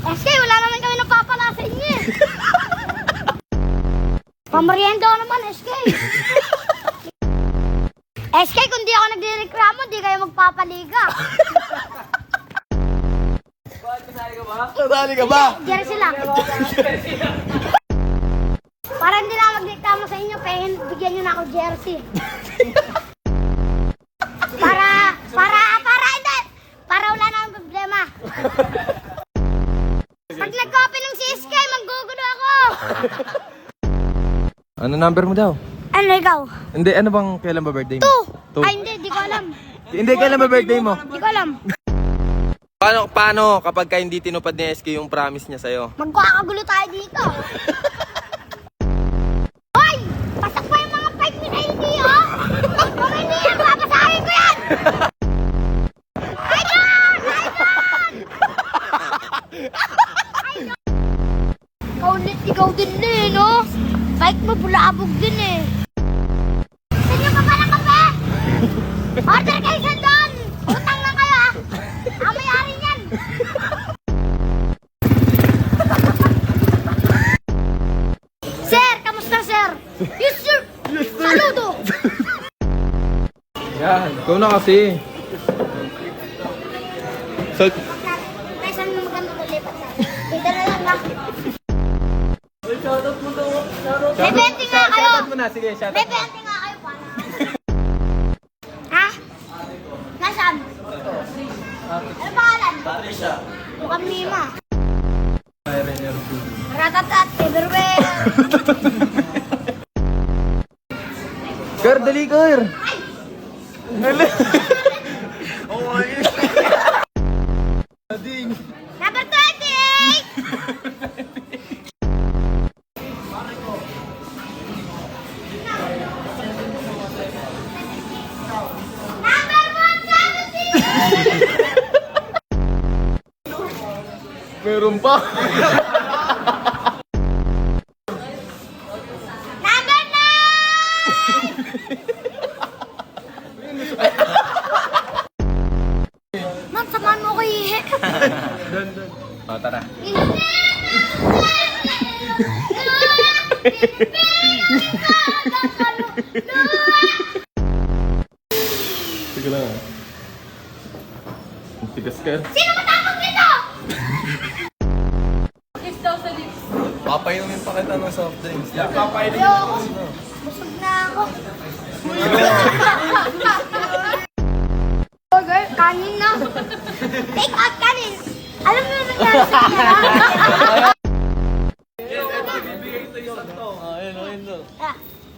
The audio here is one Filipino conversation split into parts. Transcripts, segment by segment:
SK, wala naman kami napapala sa inyo eh. Pamarienda ka naman, SK. SK, kung di ako nagre-reklamo, di kayo magpapaliga. Kasali ka ba? Kasali ka ba? Jersey lang. Para hindi na ako magreklamo sa inyo, bigyan nyo na ako jersey. Para wala na akong problema. Pag nag-copy ng si SK, manggugulo ako. Ano number mo daw? Ano ikaw? Hindi, ano bang kailan ba birthday mo? 2. Ay hindi, di ko alam. Hindi, kailan ba birthday mo? Di ko alam. Paano kapag ka hindi tinupad ni SK yung promise niya sa'yo? Magkakagulo tayo dito. Hoy! Pasok pa yung mga pipe ni Katie, oh! Kung hindi yan, papasahin ko yan! Ikaw din eh, no? Bike mo, bulabog din eh. Saan yung papa ng kape? Order kayo sa doon! Utang lang kayo ah! Amayari yan! Sir! Kamusta sir? Yes sir! Saludo! Yan, ikaw na kasi. So, Saan mo maganda ulit? Dito na lang ha. Shoutout mo daw. May 20 nga kayo! shoutout mo na, sige, shoutout May mo. 20 nga kayo para. Ha? Nasaan? Ano pangalan? Patricia. Mukhang Mima. Ratatat, everywhere. Kar, dali, Kar! Number 28! Number 170! Meron pa. Number 9! Ma'am, samahan mo ko ihi. O, tara. Sige lang ah. Ang tigas ka. Sino matapos dito? Papainumin pa kita ng soft drinks. Ayoko. Busog na ako. Oh girl, kanin na. Take out kanin. Alam mo yung nangyari sa kanya?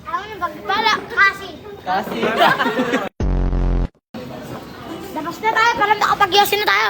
Alam mo yung bagbala. Kasi. Labas na tayo para makapag-yosin na tayo.